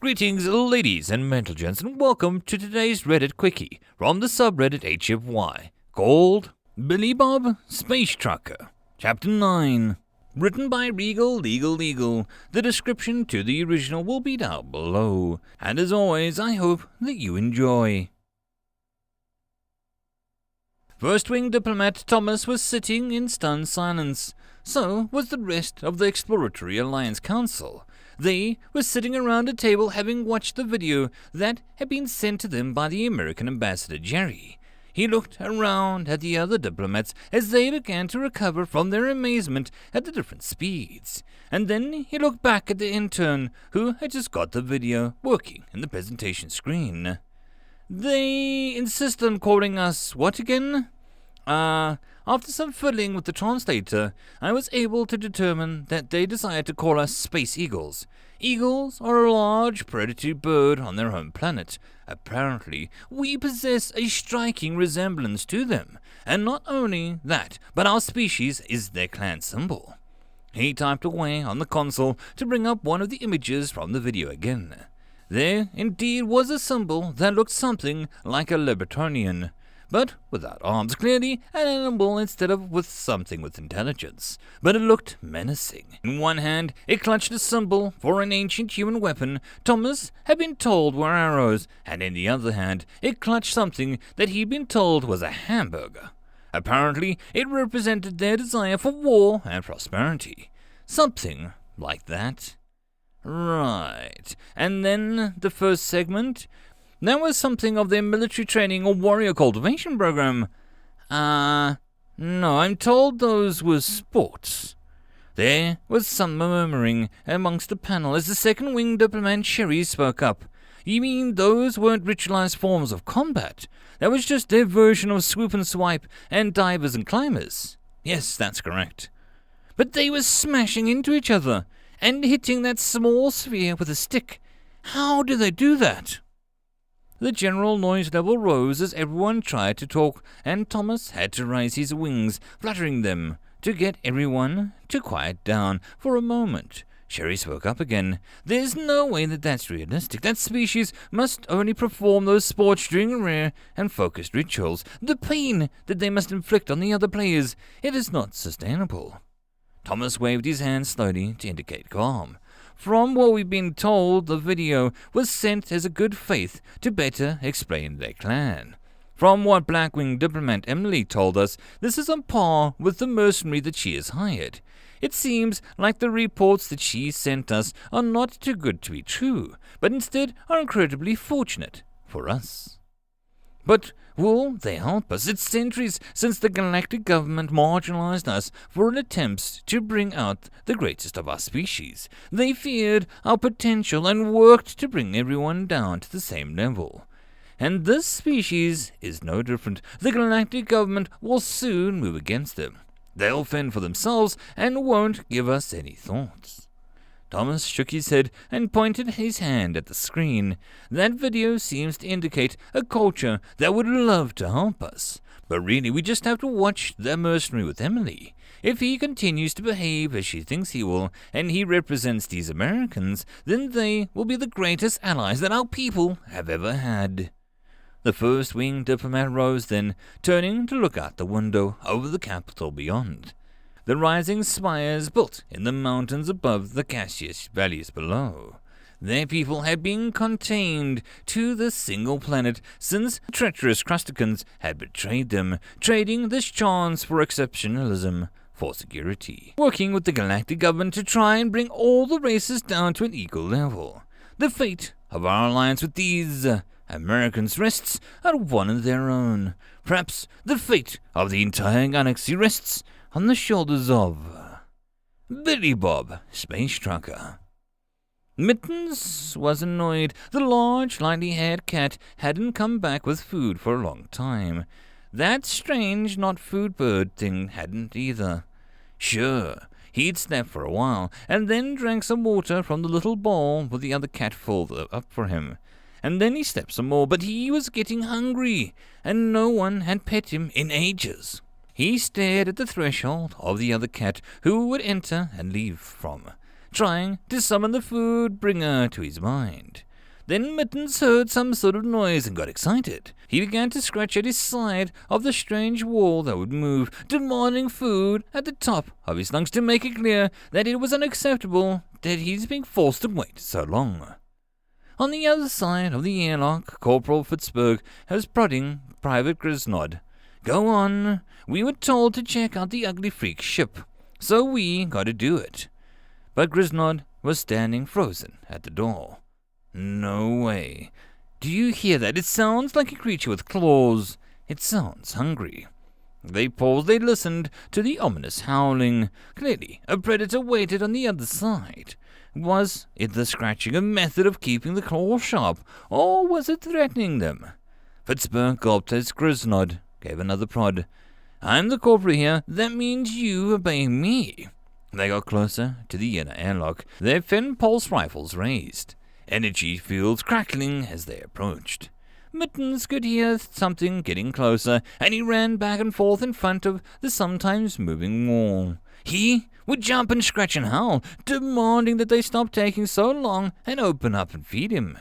Greetings, ladies and gents, and welcome to today's Reddit Quickie from the subreddit HFY, called Billy Bob Space Trucker, Chapter 9. Written by Legal. The description to the original will be down below, and as always, I hope that you enjoy. First Wing Diplomat Thomas was sitting in stunned silence. So was the rest of the Exploratory Alliance Council. They were sitting around a table having watched the video that had been sent to them by the American ambassador Jerry. He looked around at the other diplomats as they began to recover from their amazement at the different speeds. And then he looked back at the intern who had just got the video working in the presentation screen. They insist on calling us what again? After some fiddling with the translator, I was able to determine that they desired to call us Space Eagles. Eagles are a large predatory bird on their home planet. Apparently, we possess a striking resemblance to them, and not only that, but our species is their clan symbol. He typed away on the console to bring up one of the images from the video again. There indeed was a symbol that looked something like a libertarian, but without arms, clearly an animal instead of with something with intelligence. But it looked menacing. In one hand, it clutched a symbol for an ancient human weapon Thomas had been told were arrows, and in the other hand, it clutched something that he'd been told was a hamburger. Apparently, it represented their desire for war and prosperity. Something like that. Right. And then the first segment. That was something of their military training or warrior cultivation program. No, I'm told those were sports. There was some murmuring amongst the panel as the second wing diplomat Sherry spoke up. You mean those weren't ritualized forms of combat? That was just their version of swoop and swipe and divers and climbers? Yes, that's correct. But they were smashing into each other and hitting that small sphere with a stick. How do they do that? The general noise level rose as everyone tried to talk, and Thomas had to raise his wings, fluttering them, to get everyone to quiet down for a moment. Sherry spoke up again. There's no way that that's realistic. That species must only perform those sports during rare and focused rituals. The pain that they must inflict on the other players, it is not sustainable. Thomas waved his hand slowly to indicate calm. From what we've been told, the video was sent as a good faith to better explain their clan. From what Blackwing diplomat Emily told us, this is on par with the mercenary that she has hired. It seems like the reports that she sent us are not too good to be true, but instead are incredibly fortunate for us. But will they help us? It's centuries since the galactic government marginalized us for an attempt to bring out the greatest of our species. They feared our potential and worked to bring everyone down to the same level. And this species is no different. The galactic government will soon move against them. They'll fend for themselves and won't give us any thoughts. Thomas shook his head and pointed his hand at the screen. That video seems to indicate a culture that would love to help us. But really, we just have to watch the mercenary with Emily. If he continues to behave as she thinks he will, and he represents these Americans, then they will be the greatest allies that our people have ever had. The first wing diplomat rose then, turning to look out the window over the capital beyond. The rising spires built in the mountains above the gaseous valleys below. Their people had been contained to this single planet since treacherous Crusticans had betrayed them, trading this chance for exceptionalism for security, working with the galactic government to try and bring all the races down to an equal level. The fate of our alliance with these Americans rests on one of their own. Perhaps the fate of the entire galaxy rests on the shoulders of Billy Bob Space Trucker. Mittens was annoyed. The large, lightly-haired cat hadn't come back with food for a long time. That strange not-food bird thing hadn't either. Sure, he'd slept for a while, and then drank some water from the little bowl with the other cat filled up for him. And then he slept some more, but he was getting hungry, and no one had pet him in ages. He stared at the threshold of the other cat who would enter and leave from, trying to summon the food bringer to his mind. Then Mittens heard some sort of noise and got excited. He began to scratch at his side of the strange wall that would move, demanding food at the top of his lungs to make it clear that it was unacceptable that he's being forced to wait so long. On the other side of the airlock, Corporal Fitzberg was prodding Private Grisnod. "Go on. We were told to check out the ugly freak ship, so we got to do it." But Grisnod was standing frozen at the door. "No way. Do you hear that? It sounds like a creature with claws. It sounds hungry." They paused. They listened to the ominous howling. Clearly, a predator waited on the other side. Was it the scratching a method of keeping the claws sharp, or was it threatening them? Fitzberg gulped as Grisnod gave another prod. "I'm the corporal here. That means you obey me." They got closer to the inner airlock, their fin pulse rifles raised, energy fields crackling as they approached. Mittens could hear something getting closer, and he ran back and forth in front of the sometimes moving wall. He would jump and scratch and howl, demanding that they stop taking so long and open up and feed him.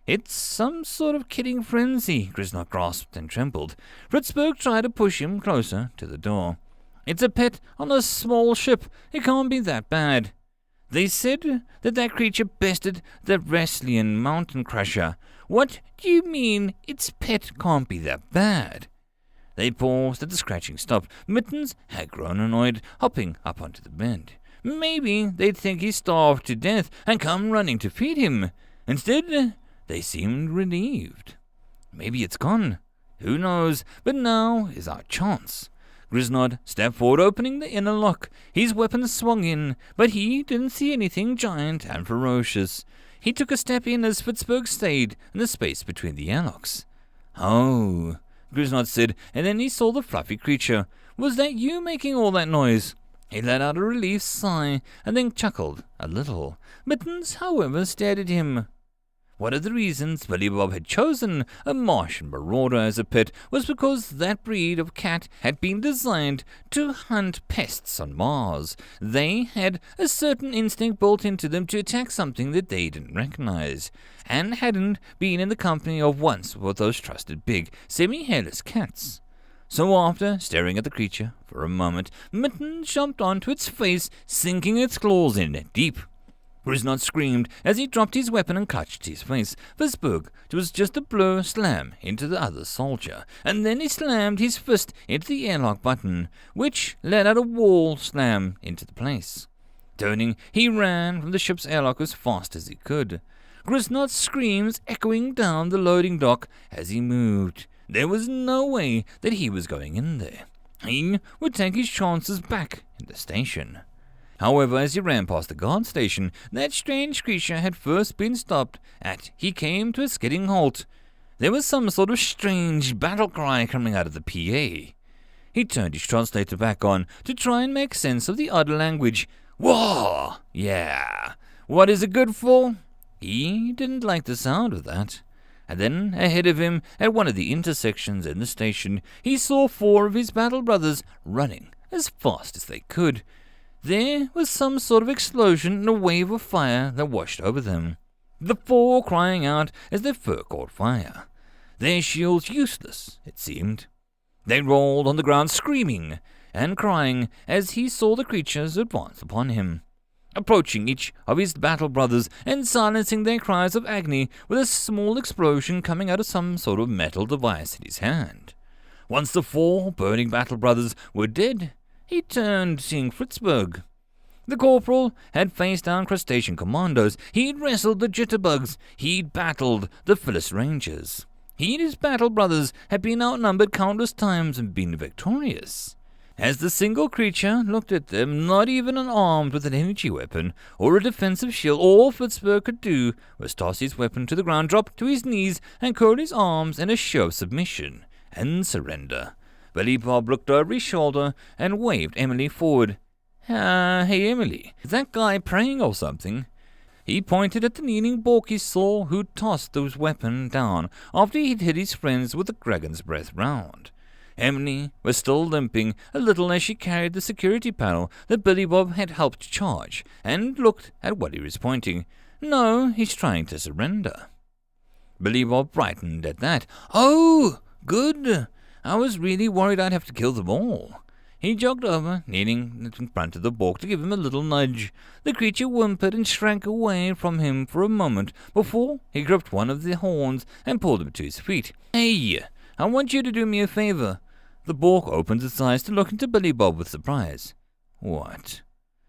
"It's some sort of kidding frenzy," Grisnod grasped and trembled. Fitzberg tried to push him closer to the door. "It's a pet on a small ship. It can't be that bad." They said that creature bested the Wrestlian mountain crusher. What do you mean its pet can't be that bad? They paused as the scratching stopped. Mittens had grown annoyed, hopping up onto the bed. Maybe they'd think he starved to death and come running to feed him. Instead, they seemed relieved. Maybe it's gone. Who knows? But now is our chance. Grisnod stepped forward, opening the inner lock. His weapon swung in, but he didn't see anything giant and ferocious. He took a step in as Fitzberg stayed in the space between the airlocks. "Oh," Grisnod said, and then he saw the fluffy creature. "Was that you making all that noise?" He let out a relieved sigh, and then chuckled a little. Mittens, however, stared at him. One of the reasons Billy Bob had chosen a Martian marauder as a pet was because that breed of cat had been designed to hunt pests on Mars. They had a certain instinct built into them to attack something that they didn't recognize, and hadn't been in the company of once with those trusted big, semi-hairless cats. So after staring at the creature for a moment, Mittens jumped onto its face, sinking its claws in it deep. Grisnod screamed as he dropped his weapon and clutched his face. Fitzberg was just a blow slam into the other soldier, and then he slammed his fist into the airlock button, which let out a wall slam into the place. Turning, he ran from the ship's airlock as fast as he could. Grisnod's screams echoing down the loading dock as he moved. There was no way that he was going in there. He would take his chances back in the station. However, as he ran past the guard station that strange creature had first been stopped at, he came to a skidding halt. There was some sort of strange battle cry coming out of the PA. He turned his translator back on to try and make sense of the odd language. "War! Yeah. What is it good for?" He didn't like the sound of that. And then, ahead of him, at one of the intersections in the station, he saw 4 of his battle brothers running as fast as they could. There was some sort of explosion and a wave of fire that washed over them, the 4 crying out as their fur caught fire. Their shields useless, it seemed. They rolled on the ground screaming and crying as he saw the creatures advance upon him, approaching each of his battle brothers and silencing their cries of agony with a small explosion coming out of some sort of metal device in his hand. Once the 4 burning battle brothers were dead, he turned, seeing Fitzberg. The corporal had faced down crustacean commandos. He'd wrestled the jitterbugs. He'd battled the Phyllis Rangers. He and his battle brothers had been outnumbered countless times and been victorious. As the single creature looked at them, not even armed with an energy weapon or a defensive shield, all Fitzberg could do was toss his weapon to the ground, drop to his knees, and curl his arms in a show of submission and surrender. Billy Bob looked over his shoulder and waved Emily forward. Hey Emily, is that guy praying or something?" He pointed at the kneeling Bork he saw, who tossed his weapon down after he'd hit his friends with the dragon's breath round. Emily was still limping a little as she carried the security panel that Billy Bob had helped charge, and looked at what he was pointing. "No, he's trying to surrender." Billy Bob brightened at that. Oh, good. I was really worried I'd have to kill them all. He jogged over, kneeling in front of the Bork to give him a little nudge. The creature whimpered and shrank away from him for a moment before he gripped one of the horns and pulled him to his feet. Hey, I want you to do me a favor. The Bork opened its eyes to look into Billy Bob with surprise. What?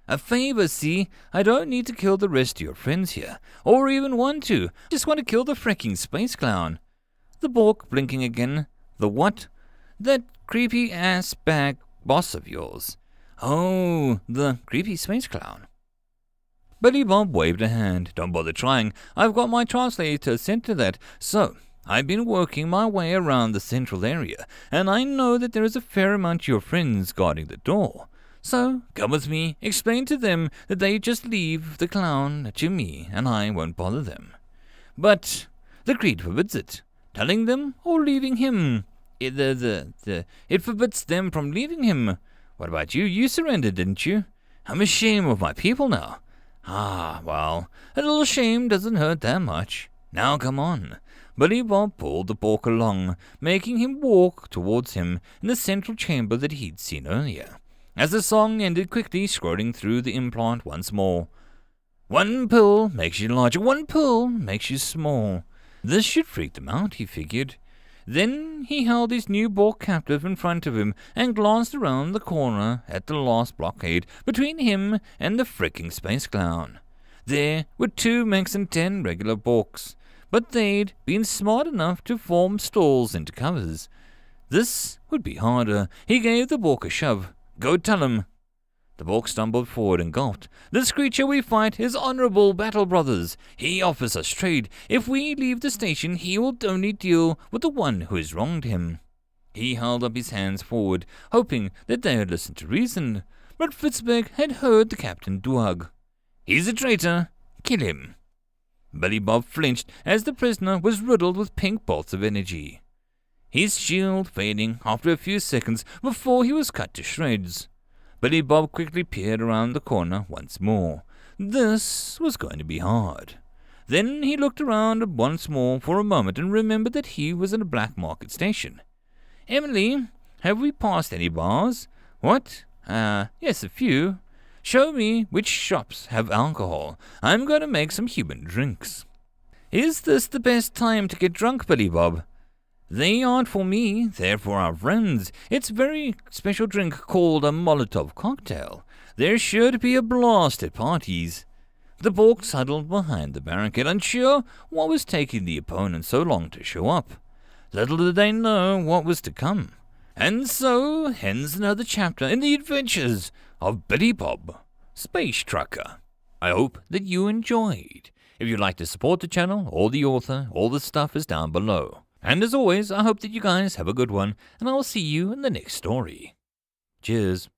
A favor, see? I don't need to kill the rest of your friends here, or even want to. Just want to kill the fricking space clown. The Bork blinking again. The what? That creepy-ass bag boss of yours. Oh, the creepy space clown. Billy Bob waved a hand. Don't bother trying. I've got my translator sent to that. So, I've been working my way around the central area, and I know that there is a fair amount of your friends guarding the door. So, come with me, explain to them that they just leave the clown to me, and I won't bother them. But the creed forbids it. Telling them or leaving him. It forbids them from leaving him. What about you? You surrendered, didn't you? I'm ashamed of my people now. Ah, well, a little shame doesn't hurt that much. Now come on. Billy Bob pulled the Bork along, making him walk towards him in the central chamber that he'd seen earlier. As the song ended, quickly scrolling through the implant once more. One pull makes you larger, one pull makes you small. This should freak them out, he figured. Then he held his new Bork captive in front of him and glanced around the corner at the last blockade between him and the fricking space clown. There were 2 mechs and 10 regular Borks, but they'd been smart enough to form stalls into covers. This would be harder. He gave the Bork a shove. Go tell him. The Bork stumbled forward and gulped. This creature we fight is honorable battle brothers. He offers us trade. If we leave the station, he will only deal with the one who has wronged him. He held up his hands forward, hoping that they would listen to reason. But Fitzbeg had heard the captain dwug. He's a traitor. Kill him. Billy Bob flinched as the prisoner was riddled with pink bolts of energy. His shield fading after a few seconds before he was cut to shreds. Billy Bob quickly peered around the corner once more. This was going to be hard. Then he looked around once more for a moment and remembered that he was in a black market station. Emily, have we passed any bars? What? Yes, a few. Show me which shops have alcohol. I'm going to make some human drinks. Is this the best time to get drunk, Billy Bob? They aren't for me, they're for our friends. It's a very special drink called a Molotov cocktail. There's sure to be a blast at parties. The Bork huddled behind the barricade, unsure what was taking the opponent so long to show up. Little did they know what was to come. And so ends another chapter in the adventures of Billy Bob, Space Trucker. I hope that you enjoyed. If you'd like to support the channel or the author, all the stuff is down below. And as always, I hope that you guys have a good one, and I'll see you in the next story. Cheers.